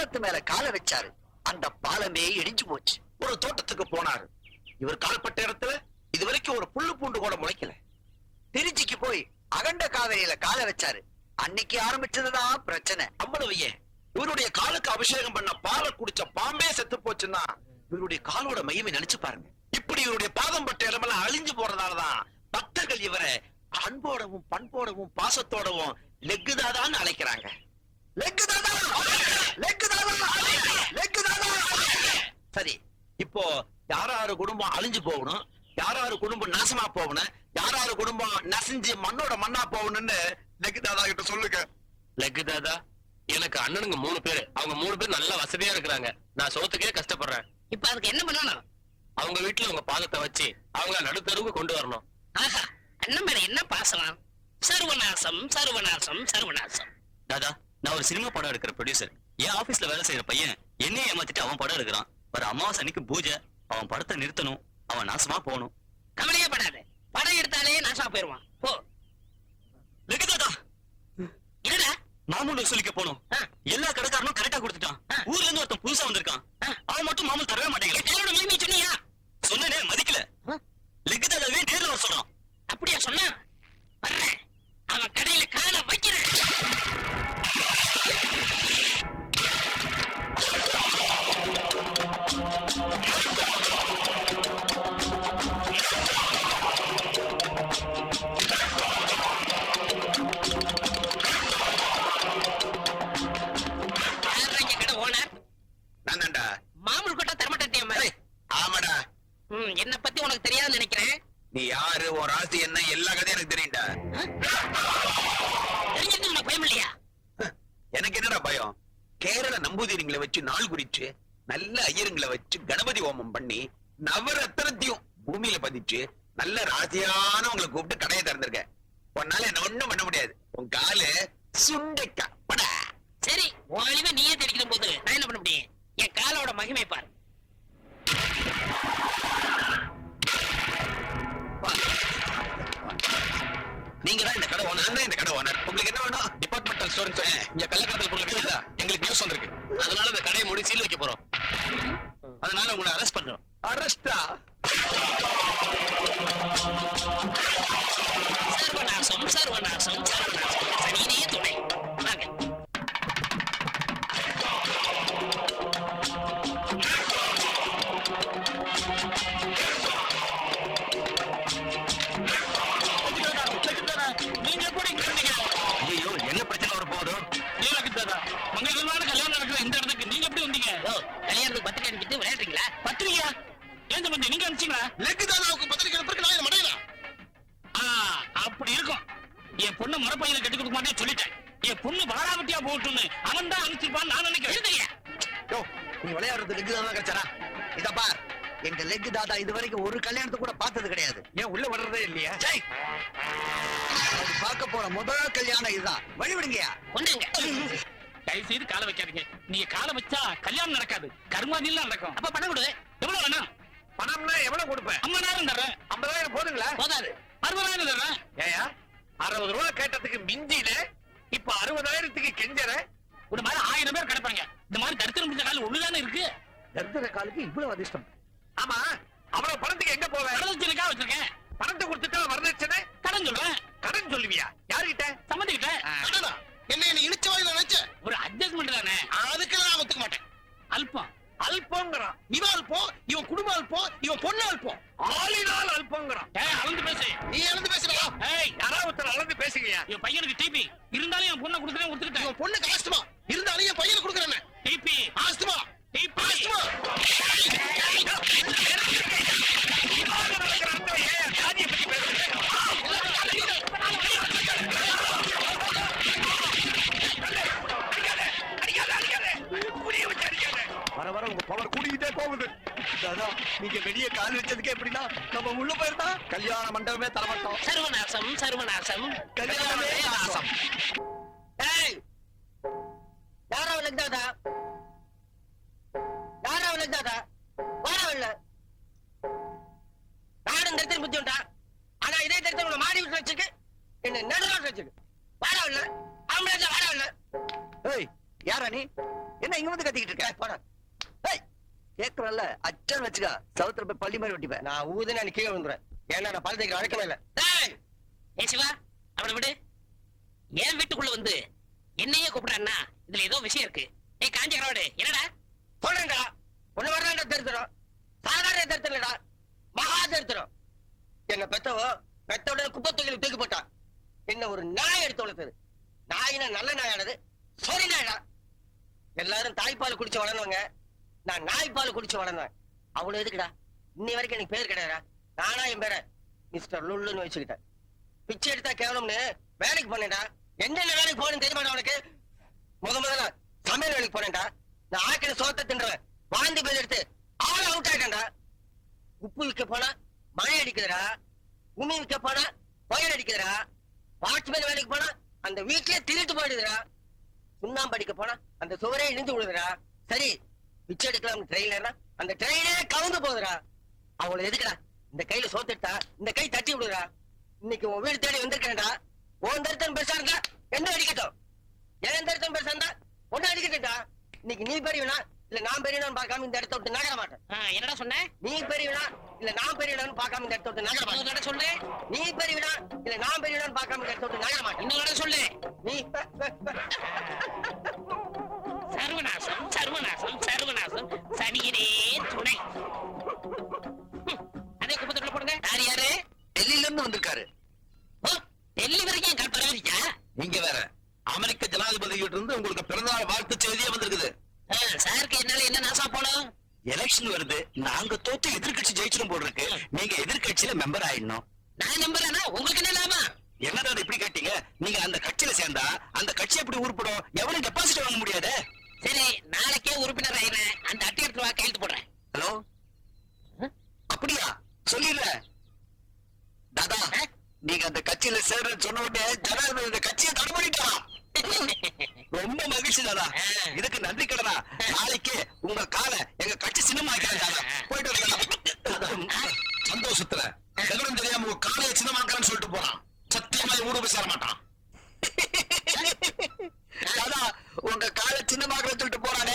பாலத்து மேல காலை வச்சாரு. அந்த பாலமே இடிஞ்சு போச்சு. ஒரு தோட்டத்துக்கு போனாரு. இவர் கால்பட்ட இடத்துல இதுவரைக்கும் ஒரு புல்லு பூண்டு கூட முளைக்கல. திருச்சிக்கு போய் அகண்ட காவிரியில காலை வச்சாரு. அன்னைக்கு ஆரம்பிச்சதுதான் பிரச்சனை. அவ்வளவு ஏன், இவருடைய காலுக்கு அபிஷேகம் பண்ண பாலை குடிச்ச பாம்பே செத்து போச்சுன்னா இவருடைய காலோட மையமை நினைச்சு பாருங்க. இப்படி இவருடைய பாதம் பட்ட இடமெல்லாம் அழிஞ்சு போறதாலதான் பக்தர்கள் இவரை அன்போடவும் பண்போடவும் பாசத்தோடவும் லெக்குதாதான்னு அழைக்கிறாங்க. லெக்குதாதா, லெக்குதாதா, லெக்குதாதா. சரி, இப்போ யாராரு குடும்பம் அழிஞ்சு போகணும், யாராரு குடும்பம் நாசமா போகணும், யாராரு குடும்பம் நசிஞ்சு மண்ணோட மண்ணா போகணும்னு லெக்குதாதா கிட்ட சொல்லுங்க. லெக்குதாதா, எனக்கு அண்ணனுங்க 3 பேரு. அவங்க 3 பேர் நல்ல வசதியா இருக்கிறாங்க. நான் சோத்துக்கே கஷ்டப்படுறேன். இப்ப அதுக்கு என்ன பண்ணணும்? அவங்க வீட்டுல உங்க பாதத்தை வச்சு அவங்க நடுத்தருவுக்கு கொண்டு வரணும். ஆஹா, அண்ணன் மேல என்ன பாசம்! சர்வநாசம் சர்வநாசம் சர்வநாசம். தாதா, நான் ஒரு சினிமா படம் எடுக்கிற ப்ரொடியூசர். என் ஆபீஸ்ல வேலை செய்யற பையன் என்னையே ஏமாத்திட்டு அவன் படம் எடுக்கிறான். வர அமாவாசை அன்னைக்கு பூஜை. அவன் படத்தை நிறுத்தணும். அவன் நாசமா போகணும். கவலையே படாது, படம் எடுத்தாலே நாசமா போயிருவான். போ. தாதா, என்னடா மாமூல் சொல்லிக்க போனோம். எல்லா கடைக்காரனும் கரெக்டா கொடுத்துட்டான். ஊர்ல இருந்து ஒருத்தன் புதுசா வந்திருக்கான். அவன் மட்டும் மாமூல் தரவே மாட்டேங்கிறான். என்னோட மகிமை சொன்னியா? சொன்னேனே, மதிக்கல. லெக்குதாதாவே நேர்ல வர சொல்றான். அப்படியா சொன்னா? வர்றேன், அவன் கடையில காலை வைக்கிறேன். கடை ஓனர் நான் தான்டா. மாமூல் கொட்டா தரமாட்டேன். ஆமாடா. என்ன பத்தி உனக்கு தெரியாதுன்னு நினைக்கிறேன். நீ யாரு, ஒரு ராசி என்ன, எல்லா கதையும் எனக்கு தெரியும்டா. தெரிஞ்சது உனக்கு பயம் இல்லையா? எனக்கு என்னடா பயம்? கேரள நம்பூதிரிங்களை வச்சு நாள் குறிச்சு நல்ல ஐயருங்களை வச்சு கணபதி ஹோமம் பண்ணி நவரத்னத்தையும் பூமியில பதிச்சு நல்ல ராசியானவங்களை கூப்பிட்டு கடையை திறந்திருக்க. உன்னால என்ன ஒண்ணும் பண்ண முடியாது. உன் காலு சுண்டைக்கா படா. சரி, உன் அழிவை நீயே தெரிக்கிற போது நான் என்ன பண்ண முடியும்? என் காலோட மகிமை பாரு. நீங்க தான் இந்த கடை ஓனர். இந்த கடை ஓனர். உங்களுக்கு என்ன வேணும்? டிபார்ட்மெண்டல் ஸ்டோர்னு சொன்னேன். இங்க கள்ளக்கடத்தல் பொருள் விற்கிறதா எங்களுக்கு நியூஸ் வந்திருக்கு. அதனால இந்த கடையை மூடி சீல் வைக்க போறோம். அதனால உங்களை அரெஸ்ட் பண்றோம். அரெஸ்டா? சர்வநாசம் சர்வநாசம் சர்வநாசம். சனியே துணை. வாங்க. நீங்க எப்படி இங்க இருந்தீங்க? ஐயோ, என்ன பிரச்சனை வர போகுதோ? லெக்குதாதா, மங்களகரமான கல்யாணம் நடக்கிற இந்த இடத்துக்கு நீங்க எப்படி வந்தீங்க? கல்யாணத்துக்கு பத்திரிக்கை அனுப்பிட்டு விளையாடுறீங்களா? பத்திரிகையா? ஏன் சம்பந்தி நீங்க அனுப்பிச்சீங்களா? லெக்குதாதாவுக்கு பத்திரிக்கை அனுப்புறதுக்கு நான் மடையலாம். அப்படி இருக்கும். என் பொண்ணு மரப்பையில கட்டி கொடுக்க மாட்டேன்னு சொல்லிட்டேன். என் பொண்ணு வாராவட்டியா போட்டுன்னு அவன் தான் அனுப்பிச்சிருப்பான்னு நான் நினைக்கிறேன். நீ விளையாடுறது லெக்குதாதா கிடைச்சாரா? இத பார், எங்க லெக்குதாதா இதுவரைக்கும் ஒரு கல்யாணத்தை கூட பார்த்தது கிடையாது. ஏன் உள்ள வர்றதே இல்லையா? பார்க்க போற முதல் கல்யாணம் இதுதான். வழி விடுங்கயா. கொண்டுங்க. தயவு செய்து காலை வைக்காதீங்க. நீங்க காலை வச்சா கல்யாணம் நடக்காது, கர்மாதிலாம் நடக்கும். அப்ப பணம் கொடு. எவ்வளவு வேணும்? பணம்னா எவ்வளவு கொடுப்பேன்? 50,000 தர்றேன். 50,000 போதுங்களா? போதாது. 60,000 தர்றேன். ஏயா 60 ரூபாய் கேட்டதுக்கு மிஞ்சில இப்ப 60,000க்கு கெஞ்சற. ஒரு மாதிரி 1000 பேர் கிடப்பாங்க. இந்த மாதிரி தரித்திரம் முடிஞ்ச காலம் ஒண்ணுதானே இருக்கு. தர்தர காலுக்கு இவ்வளவு அதிர்ஷ்டம். ஆமா, அவ்வளவு பணத்துக்கு எங்க போவேன்? வரதட்சணைக்காக வச்சிருக்கேன். பணத்தை கொடுத்துட்டா வரதட்சணை கடன் சொல்றேன். கடன் சொல்லுவியா? யாருகிட்ட? சம்மந்திக்கிட்ட. என்ன இழுச்ச வாயில நினைச்ச? ஒரு அட்ஜஸ்ட்மெண்ட் தானே. அதுக்கெல்லாம் நான் ஒத்துக்க மாட்டேன். அல்பம் அல்பங்கிறான். இவன் அல்பம், இவன் குடும்பம் அல்பம், இவன் பொண்ணு அல்பம். ஆளினால் அல்பங்கிறான். அளந்து பேசு. நீ அளந்து பேசுறா? ஏய், யாராவது ஒருத்தர் அளந்து பேசுங்கயா. என் பையனுக்கு டிபி இருந்தாலும் என் பொண்ணை கொடுக்குறேன், ஒத்துக்கிட்டேன். இவன் பொண்ணுக்கு ஆஸ்துமா இருந்தாலும் என் பையனை கொடுக்குறேன். TB asthma TB asthma. வர வர உங்க பவர் கூடிக்கிட்டே போகுது. தாதா, நீங்க வெளியே கால் வச்சதுக்கே எப்படின்னா நம்ம உள்ள போயிருந்தா கல்யாண மண்டபமே தரமாட்டோம். சர்வநாசம் சர்வநாசம் கல்யாணமே நாசம். ஏய், யாரா லெக்குதாதா? யாரா லெக்குதாதா? வாரவில்ல. நாடும் தரத்தில் புத்தி உண்டா? ஆனா இதே தரத்தில் உங்களை மாடி விட்டு வச்சுக்கு என்ன நடுரோட்டு வச்சுக்கு. வாரவில்ல. ஆம்பளை வாரவில்ல. ஏய், யாரா நீ? என்ன இங்க வந்து கத்திக்கிட்டு இருக்க? போடா. ஏய், கேக்குறல்ல, அச்சன் வச்சுக்க. சவுத்துல போய் பள்ளி மாதிரி ஒட்டிப்பேன். நான் ஊதுனா நீ கீழே விழுந்துறேன். ஏன்னா நான் பழத்தைக்கு அழைக்கவே இல்லை. டேய், ஏ சிவா, அவனை விடு. என் வீட்டுக்குள்ள வந்து என்னையே கூப்பிடான்னா இதுல ஏதோ விஷயம் இருக்கு. ஏய் காஞ்சகரோடு, என்னடா? சொல்றேன்டா, உன்னை வரலாண்டா தெரிஞ்சிடும். சாதாரண தெரிஞ்சிடலடா, மகா தெரிஞ்சிடும். என்ன பெத்தோட குப்பை தொழில் தூக்கி போட்டான். என்ன ஒரு நாய் எடுத்து வளர்த்தது. நாயினா நல்ல நாயானது, சொறி நாயடா. எல்லாரும் தாய்ப்பால் குடிச்சு வளர்ந்தவங்க, நான் நாய்ப்பால் குடிச்சு வளர்ந்தேன். அவ்வளவு எதுக்குடா? இன்னி வரைக்கும் எனக்கு பேர் கிடையாதா? நானா என் பேரை மிஸ்டர் லுல்லுன்னு வச்சுக்கிட்டேன். பிச்சை எடுத்தா கேவலம்னு வேலைக்கு போனேன்டா. என்னென்ன வேலைக்கு போனேன்னு தெரியுமாடா உனக்கு? முதல்ல சமையல் வேலைக்கு போனேன்டா. நான் ஆக்கிற சோத்தை தின்றேன். வாந்தி பேர் எடுத்து ஆள் அவுட் ஆயிட்டேன்டா. உப்பு விற்க போனா மழை அடிக்குதுடா. உமி விற்க போனா புயல் அடிக்குதுடா. வாட்ச்மேன் வேலைக்கு போனா அந்த வீட்லயே திருட்டு போயிடுதுடா. சுண்ணாம்பு அடிக்க போனா அந்த சுவரே இடிந்து விடுதுடா. சரி, பிச்சை எடுக்கலாம் ட்ரெயிலர்னா அந்த ட்ரெயினே கவுந்து போகுதுடா. அவளை எதுக்குடா? இந்த கையில சோத்துட்டா இந்த கை தட்டி விடுறா. இன்னைக்கு உன் வீடு தேடி வந்திருக்கேன்டா. உன் தருத்தன் பெருசா இருந்தா என்ன அடிக்கட்டும், என் தருத்தன் பெருசா இருந்தா ஒன்னு அடிக்கட்டும்டா. இன்னைக்கு நீ பெரியவனா இல்ல நான் பெரியவனான்னு பார்க்காம இந்த இடத்த விட்டு நகர மாட்டேன். என்னடா சொன்ன? நீ பெரியவனா இல்ல நான் பெரியவனான்னு பார்க்காம இந்த இடத்த விட்டு நகர மாட்டேன். இன்னொரு சொல்லு. நீ பெரியவனா இல்ல நான் பெரியவனான்னு பார்க்காம இந்த இடத்த விட்டு நகர மாட்டேன். இன்னொரு சொல்லு. நீ சர்வநாசம் சர்வநாசம் சர்வநாசம், சனியனே துணை. அதே குப்பத்துக்குள்ள போடுங்க. யார் யாரு? டெல்லியில இருந்து வந்திருக்காரு. ஓ, டெல்லி வரைக்கும் கால் பரவாயில்லையா? நீங்க வேற அமெரிக்க ஜனாதிபதிகிட்ட இருந்து உங்களுக்கு பிறந்தநாள் வாழ்த்து செய்தியே வந்திருக்குது. சாருக்கு என்னால என்ன நாசம் போனோம்? எலெக்ஷன் வருது, நாங்க தோத்து எதிர்க்கட்சி ஜெயிச்சிடும் போல் இருக்கு. நீங்க எதிர்க்கட்சியில மெம்பர் ஆயிடணும். நான் நம்புறேன்னா உங்களுக்கு என்ன லாபம்? என்னடா இப்படி கேட்டீங்க? நீங்க அந்த கட்சியில சேர்ந்தா அந்த கட்சி எப்படி உருப்படும்? எவனும் டெபாசிட் வாங்க முடியாது. சரி, நாளைக்கே உறுப்பினர் ஆயிடுறேன். அந்த அட்டை எடுத்து வா, கையெழுத்து போடுறேன். ஹலோ, அப்படியா? சொல்லிடுற தாதா. நீங்க அந்த கட்சியில சேர்றேன்னு சொன்ன உடனே ஜனாதிபதி இந்த கட்சியை தடபடிட்டான். ரொம்ப மகிழ்ச்சி தாதா. இதுக்கு நன்றி கடனா நாளைக்கு உங்க காலை எங்க கட்சி சின்னமாக்கிறேன் தாதா. போயிட்டு வரேன். சந்தோஷத்துல விவரம் தெரியாம உங்க காலையை சின்னமாக்கிறேன்னு சொல்லிட்டு போறான். சத்தியமா ஊடு போய் சேர மாட்டான். தாதா, உங்க காலை சின்னமாக சொல்லிட்டு போறாங்க.